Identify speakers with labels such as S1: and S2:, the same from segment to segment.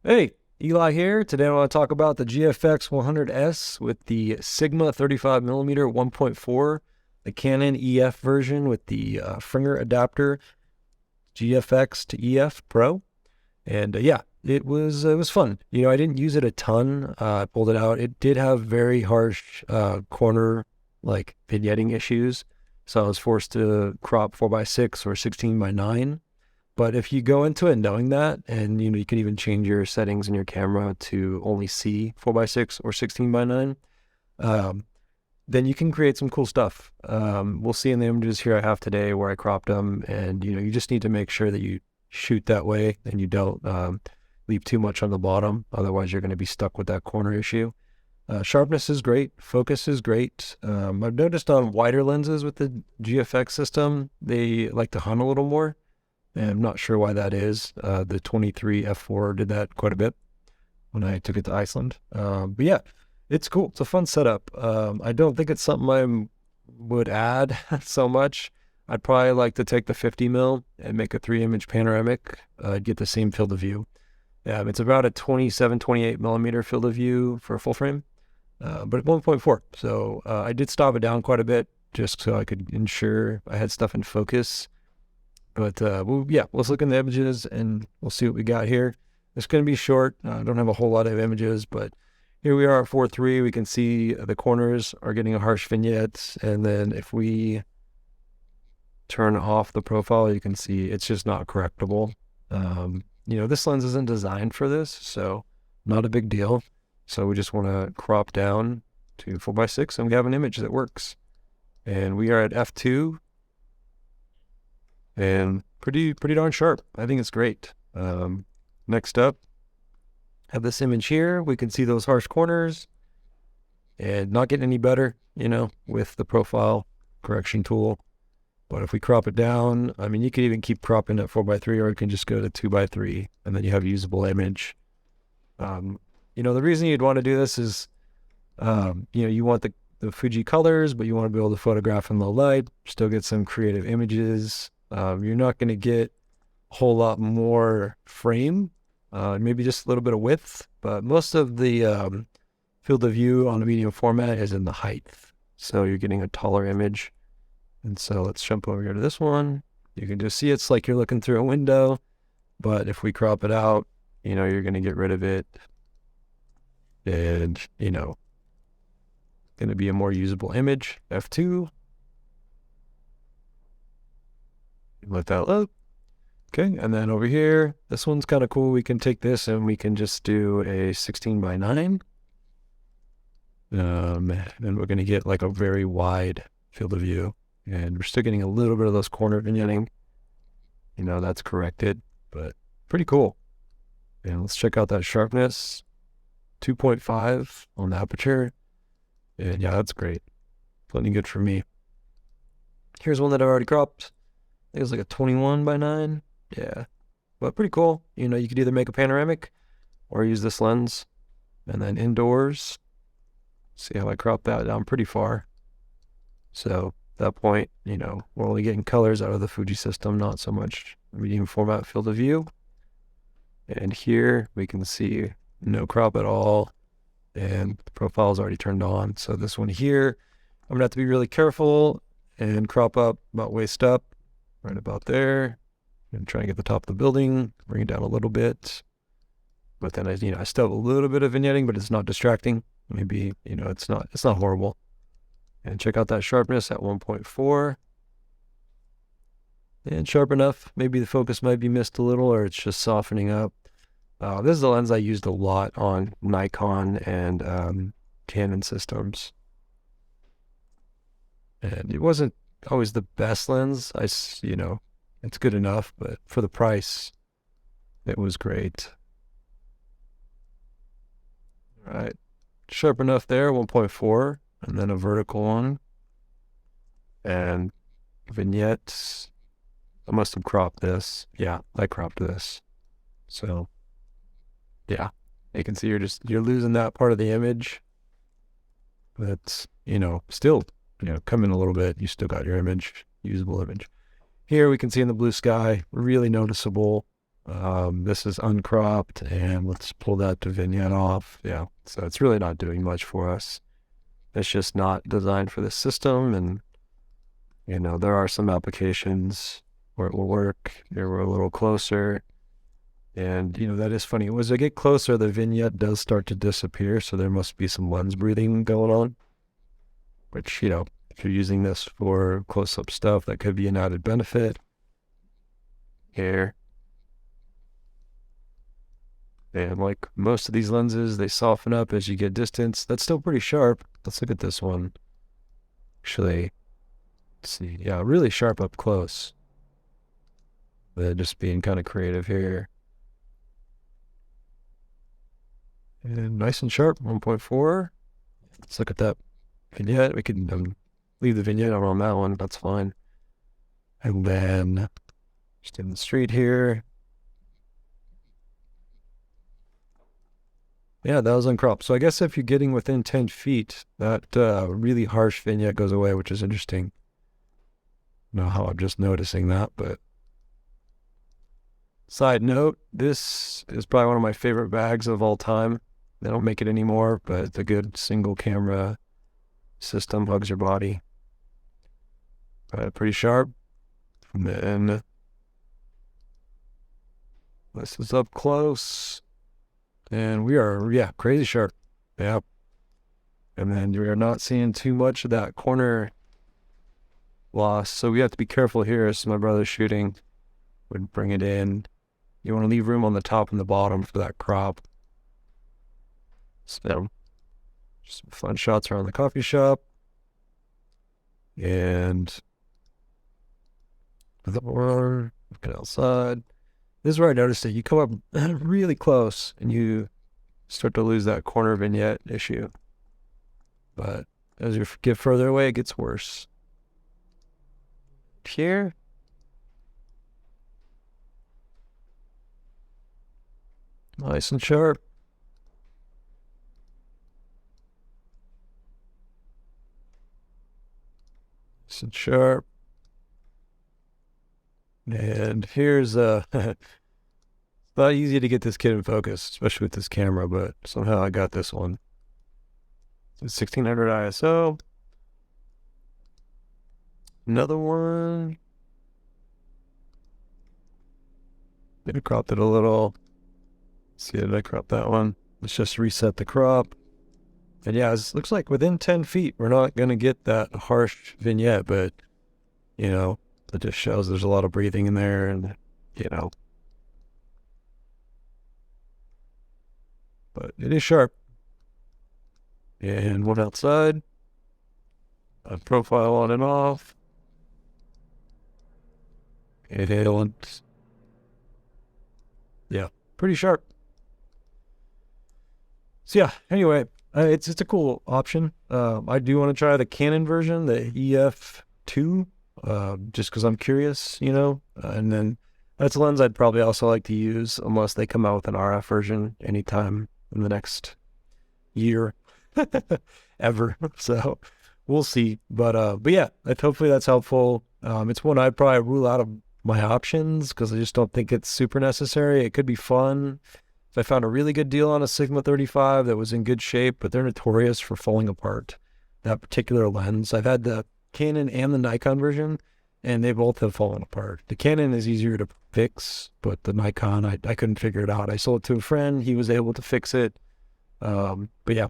S1: Hey, Eli here. Today I want to talk about the GFX 100S with the Sigma 35mm 1.4, the Canon EF version with the Fringer adapter, GFX to EF Pro. And yeah, it was fun. I didn't use it a ton. I pulled it out. It did have very harsh corner like vignetting issues, so I was forced to crop 4:6 or 16:9. But if you go into it knowing that, and you can even change your settings in your camera to only see 4:6 or 16:9, um, then you can create some cool stuff. We'll see in the images here I have today where I cropped them, and you just need to make sure that you shoot that way and you don't leave too much on the bottom. Otherwise, you're going to be stuck with that corner issue. Sharpness is great. Focus is great. I've noticed on wider lenses with the GFX system, they like to hunt a little more. And I'm not sure why that is. The 23 F4 did that quite a bit when I took it to Iceland. But yeah, it's cool. It's a fun setup. I don't think it's something I would add so much. I'd probably like to take the 50 mil and make a 3-image panoramic. Get the same field of view. It's about a 27, 28 millimeter field of view for a full frame, but at 1.4. So I did stop it down quite a bit just so I could ensure I had stuff in focus. But let's look in the images and we'll see what we got here. It's going to be short. I don't have a whole lot of images, but here we are at 4:3. We can see the corners are getting a harsh vignette. And then if we turn off the profile, you can see it's just not correctable. This lens isn't designed for this, so not a big deal. So we just want to crop down to 4:6 and we have an image that works. And we are at f2. And pretty darn sharp. I think it's great. Next up, have this image here. We can see those harsh corners and not getting any better, with the profile correction tool. But if we crop it down, you could even keep cropping at 4:3, or you can just go to 2:3, and then you have a usable image. The reason you'd want to do this is, you want the Fuji colors, but you want to be able to photograph in low light, still get some creative images. You're not going to get a whole lot more frame, maybe just a little bit of width, but most of the field of view on a medium format is in the height. So you're getting a taller image. And so let's jump over here to this one. You can just see it's like you're looking through a window, but if we crop it out, you're going to get rid of it. And, going to be a more usable image. F2. Let that load. Okay, and then over here, this one's kind of cool. We can take this and we can just do a 16:9. And we're going to get like a very wide field of view. And we're still getting a little bit of those corner vignetting. That's corrected, but pretty cool. And let's check out that sharpness. 2.5 on the aperture. And yeah, that's great. Plenty good for me. Here's one that I already cropped. I think it was like a 21:9. Yeah, but pretty cool. You could either make a panoramic or use this lens. And then indoors, see how I crop that down pretty far. So at that point, we're only getting colors out of the Fuji system, not so much medium format field of view. And here we can see no crop at all. And the profile is already turned on. So this one here, I'm going to have to be really careful and crop up about waist up. Right about there. And try and get the top of the building, bring it down a little bit. But then I still have a little bit of vignetting, but it's not distracting. Maybe, it's not horrible. And check out that sharpness at 1.4. And sharp enough. Maybe the focus might be missed a little, or it's just softening up. This is the lens I used a lot on Nikon and Canon systems. And it wasn't always the best lens. It's good enough, but for the price, it was great. All right, sharp enough there, 1.4, and then a vertical one. And vignettes, I must have cropped this. Yeah, I cropped this. So, yeah, you can see you're losing that part of the image. But, still, come in a little bit, you still got your image, usable image. Here we can see in the blue sky, really noticeable. This is uncropped, and let's pull that to vignette off. Yeah, so it's really not doing much for us. It's just not designed for this system, and you know, there are some applications where it will work. Here we're a little closer, and you know, that is funny. As I get closer, the vignette does start to disappear, so there must be some lens breathing going on, which, you know, if you're using this for close-up stuff, that could be an added benefit. Here. And like most of these lenses, they soften up as you get distance. That's still pretty sharp. Let's look at this one. Actually, let's see. Yeah, really sharp up close. But just being kind of creative here. And nice and sharp, 1.4. Let's look at that vignette. We can leave the vignette on that one. That's fine. And then just in the street here. Yeah, that was uncropped. So I guess if you're getting within 10 feet, that really harsh vignette goes away, which is interesting. I don't know how I'm just noticing that, but side note, this is probably one of my favorite bags of all time. They don't make it anymore, but it's a good single camera system, hugs your body. Pretty sharp. And then this is up close. And we are, yeah, crazy sharp. Yeah. And then we are not seeing too much of that corner loss. So we have to be careful here. So my brother's shooting. Would bring it in. You want to leave room on the top and the bottom for that crop. So just some fun shots around the coffee shop. And looking outside. This is where I noticed it. You come up really close and you start to lose that corner vignette issue. But as you get further away, it gets worse. Here. Nice and sharp. Nice and sharp. And here's it's not easy to get this kid in focus, especially with this camera, but somehow I got this one. It's 1600 ISO. Another one. Maybe cropped it a little. See, did I crop that one? Let's just reset the crop. And yeah, it looks like within 10 feet, we're not going to get that harsh vignette, but, you know, it just shows there's a lot of breathing in there, and, you know. But it is sharp. And one outside. A profile on and off. And yeah, pretty sharp. So yeah, anyway, it's a cool option. I do want to try the Canon version, the EF2. Just because I'm curious, you know, and then that's a lens I'd probably also like to use unless they come out with an RF version anytime in the next year, ever. So we'll see. But yeah, hopefully that's helpful. It's one I'd probably rule out of my options because I just don't think it's super necessary. It could be fun if I found a really good deal on a Sigma 35 that was in good shape, but they're notorious for falling apart. That particular lens, I've had the Canon and the Nikon version, and they both have fallen apart. The Canon is easier to fix, but the Nikon, I couldn't figure it out. I sold it to a friend. He was able to fix it. But yeah,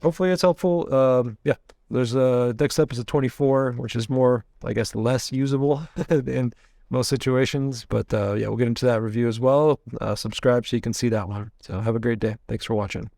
S1: hopefully it's helpful. Yeah, there's next up is a 24, which is more, I guess, less usable in most situations. But yeah, we'll get into that review as well. Subscribe so you can see that one. So have a great day. Thanks for watching.